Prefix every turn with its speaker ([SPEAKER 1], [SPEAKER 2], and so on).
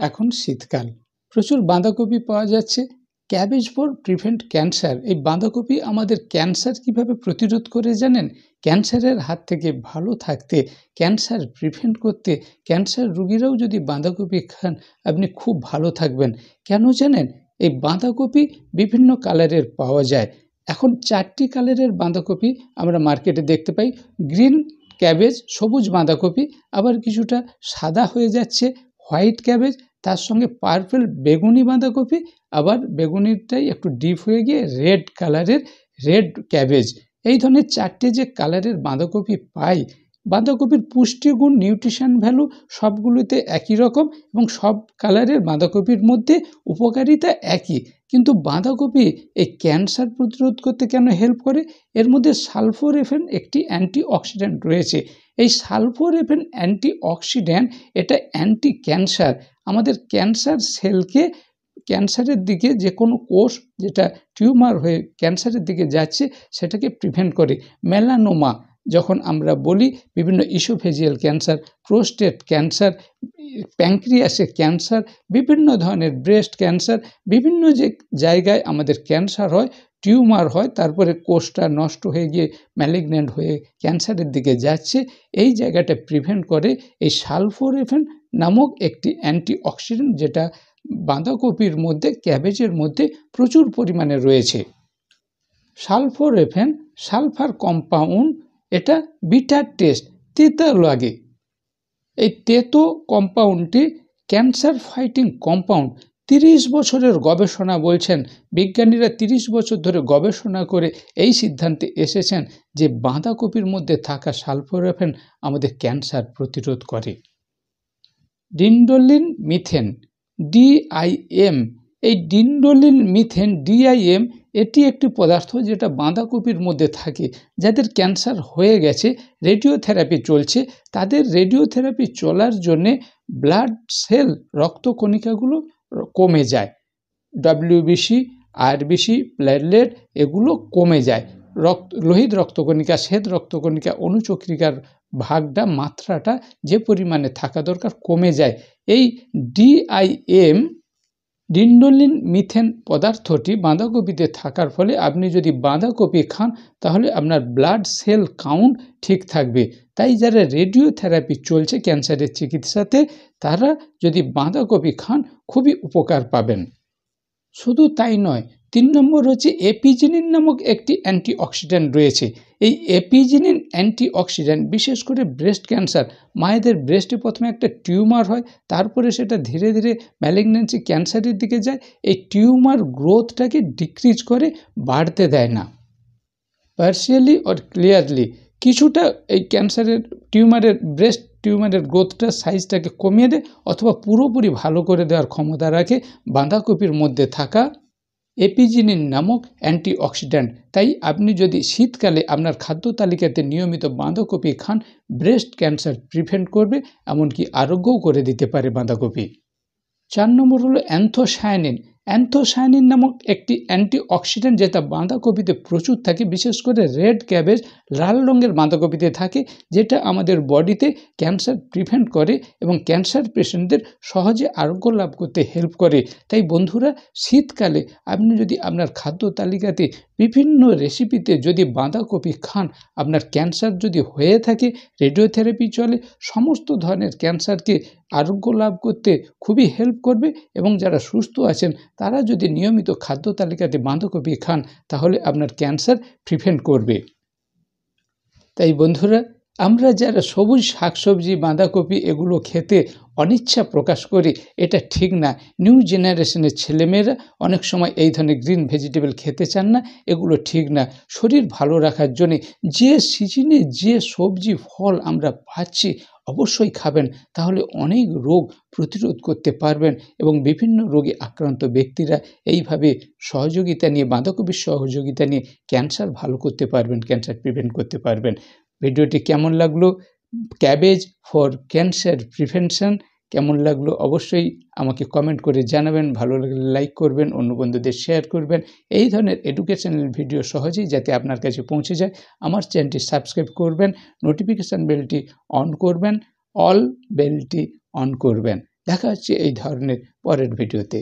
[SPEAKER 1] এখন শীতকাল, প্রচুর বাঁধাকপি পাওয়া যাচ্ছে। ক্যাবেজ ফর প্রিভেন্ট ক্যান্সার, এই বাঁধাকপি আমাদের ক্যান্সার কিভাবে প্রতিরোধ করে জানেন? ক্যান্সারের হাত থেকে ভালো থাকতে, ক্যান্সার প্রিভেন্ট করতে, ক্যান্সার রোগীরাও যদি বাঁধাকপি খান আপনি খুব ভালো থাকবেন। কেন জানেন? এই বাঁধাকপি বিভিন্ন কালারের পাওয়া যায়। এখন 4টি কালারের বাঁধাকপি আমরা মার্কেটে দেখতে পাই। গ্রিন ক্যাবেজ, সবুজ বাঁধাকপি, আবার কিছুটা সাদা হয়ে যাচ্ছে হোয়াইট ক্যাবেজ, তার সঙ্গে পার্পল বেগুনি বাঁধাকপি, আবার বেগুনিটাই একটু ডিপ হয়ে গিয়ে রেড কালারের রেড ক্যাবেজ। এই ধরনের 4টে যে কালারের বাঁধাকপি পাই, বাঁধাকপির পুষ্টিগুণ, নিউট্রিশন ভ্যালু সবগুলোতে একই রকম এবং সব কালারের বাঁধাকপির মধ্যে উপকারিতা একই। কিন্তু বাঁধাকপি এই ক্যান্সার প্রতিরোধ করতে কেন হেল্প করে? এর মধ্যে সালফোরেফেন একটি অ্যান্টিঅক্সিডেন্ট রয়েছে। এই সালফোরেফেন অ্যান্টিঅক্সিডেন্ট এটা অ্যান্টি ক্যান্সার, আমাদের ক্যান্সার সেলকে, ক্যান্সারের দিকে যে কোনো কোষ যেটা টিউমার হয়ে ক্যান্সারের দিকে যাচ্ছে সেটাকে প্রিভেন্ট করে। মেলানোমা যখন আমরা বলি, বিভিন্ন ইসোফেজিয়াল ক্যান্সার, প্রোস্টেট ক্যান্সার, প্যাঙ্ক্রিয়াসের ক্যান্সার, বিভিন্ন ধরনের ব্রেস্ট ক্যান্সার, বিভিন্ন যে জায়গায় আমাদের ক্যান্সার হয়, টিউমার হয়, তারপরে কোষটা নষ্ট হয়ে গিয়ে ম্যালিগন্যান্ট হয়ে ক্যান্সারের দিকে যাচ্ছে, এই জায়গাটা প্রিভেন্ট করে এই সালফোরেফেন নামক একটি অ্যান্টিঅক্সিডেন্ট, যেটা বাঁধাকপির মধ্যে, ক্যাবেজের মধ্যে প্রচুর পরিমাণে রয়েছে। সালফোরেফেন সালফার কম্পাউন্ড, এটা বিটার টেস্ট, তেতো লাগে। এই তেতো কম্পাউন্ডটি ক্যান্সার ফাইটিং কম্পাউন্ড। 30 বছরের গবেষণা বলছেন, বিজ্ঞানীরা 30 বছর ধরে গবেষণা করে এই সিদ্ধান্তে এসেছেন যে বাঁধাকপির মধ্যে থাকা সালফোরেফেন আমাদের ক্যান্সার প্রতিরোধ করে। ডিন্ডোলিন মিথেন, DIM, এই ডিন্ডোলিন মিথেন DIM এটি একটি পদার্থ যেটা বাঁধাকপির মধ্যে থাকে। যাদের ক্যান্সার হয়ে গেছে, রেডিওথেরাপি চলছে, তাদের রেডিওথেরাপি চলার জন্যে ব্লাড সেল, রক্তকণিকাগুলো কমে যায়, WBC, RBC, প্লেটলেট এগুলো কমে যায়। লোহিত রক্তকণিকা, শ্বেত রক্তকণিকা, অনুচক্রিকার ভাগটা, মাত্রাটা যে পরিমাণে থাকা দরকার কমে যায়। এই DIM, ডিন্ডোলিন মিথেন পদার্থটি বাঁধাকপিতে থাকার ফলে আপনি যদি বাঁধাকপি খান তাহলে আপনার ব্লাড সেল কাউন্ট ঠিক থাকবে। তাই যারা রেডিওথেরাপি চলছে ক্যান্সারের চিকিৎসাতে, তারা যদি বাঁধাকপি খান খুবই উপকার পাবেন। শুধু তাই নয়, 3 নম্বর হচ্ছে এপিজিনিন নামক একটি অ্যান্টিঅক্সিডেন্ট রয়েছে। এই এপিজিনিন অ্যান্টিঅক্সিডেন্ট বিশেষ করে ব্রেস্ট ক্যান্সার, মায়েদের ব্রেস্টে প্রথমে একটা টিউমার হয়, তারপরে সেটা ধীরে ধীরে ম্যালিগন্যান্সি ক্যান্সারের দিকে যায়। এই টিউমার গ্রোথটাকে ডিক্রিজ করে, বাড়তে দেয় না। পার্শিয়ালি অর ক্লিয়ারলি, কিছুটা এই ক্যান্সারের টিউমারের, ব্রেস্ট টিউমারের গ্রোথটা, সাইজটাকে কমিয়ে দেয়, অথবা পুরোপুরি ভালো করে দেওয়ার ক্ষমতা রাখে বাঁধাকপির মধ্যে থাকা এপিজিনিন নামক অ্যান্টিঅক্সিডেন্ট। তাই আপনি যদি শীতকালে আপনার খাদ্য তালিকাতে নিয়মিত বাঁধাকপি খান, ব্রেস্ট ক্যান্সার প্রিভেন্ট করবে, এমনকি আরোগ্যও করে দিতে পারে বাঁধাকপি। 4 নম্বর হলো অ্যান্থোসায়ানিন। অ্যান্থোসায়ানিন নামক একটি অ্যান্টিঅক্সিডেন্ট যেটা বাঁধাকপিতে প্রচুর থাকে, বিশেষ করে রেড ক্যাবেজ, লাল রঙের বাঁধাকপিতে থাকে, যেটা আমাদের বডিতে ক্যান্সার প্রিভেন্ট করে এবং ক্যান্সার পেশেন্টদের সহজে আরোগ্য লাভ করতে হেল্প করে। তাই বন্ধুরা, শীতকালে আপনি যদি আপনার খাদ্য তালিকাতে বিভিন্ন রেসিপিতে যদি বাঁধাকপি খান, আপনার ক্যান্সার যদি হয়ে থাকে, রেডিওথেরাপি চলে, সমস্ত ধরনের ক্যান্সারকে আরোগ্য লাভ করতে খুবই হেল্প করবে। এবং যারা সুস্থ আছেন তারা যদি নিয়মিত খাদ্য তালিকাতে বাঁধাকপি খান, তাহলে আপনার ক্যান্সার প্রিভেন্ট করবে। তাই বন্ধুরা, আমরা যারা সবুজ শাকসবজি, বাঁধাকপি এগুলো খেতে অনিচ্ছা প্রকাশ করি, এটা ঠিক না। নিউ জেনারেশনের ছেলেমেয়েরা অনেক সময় এই ধরনের গ্রিন ভেজিটেবল খেতে চান না, এগুলো ঠিক না। শরীর ভালো রাখার জন্যে যে সিজনে যে সবজি ফল আমরা পাচ্ছি অবশ্যই খাবেন, তাহলে অনেক রোগ প্রতিরোধ করতে পারবেন এবং বিভিন্ন রোগে আক্রান্ত ব্যক্তিরা এইভাবে সহযোগিতা নিয়ে, বাঁধাকপির সহযোগিতা নিয়ে ক্যান্সার ভালো করতে পারবেন, ক্যান্সার প্রিভেন্ট করতে পারবেন। ভিডিওটি কেমন লাগলো? ক্যাবেজ ফর ক্যান্সার প্রিভেনশন কেমন লাগলো অবশ্যই আমাকে কমেন্ট করে জানাবেন। ভালো লাগলে লাইক করবেন, অন্য বন্ধুদের শেয়ার করবেন। এই ধরনের এডুকেশনাল ভিডিও সহজেই যাতে আপনার কাছে পৌঁছে যায়, আমার চ্যানেলটি সাবস্ক্রাইব করবেন, নোটিফিকেশান বেলটি অন করবেন, অল বেলটি অন করবেন। দেখা হচ্ছে এই ধরনের পরের ভিডিওতে।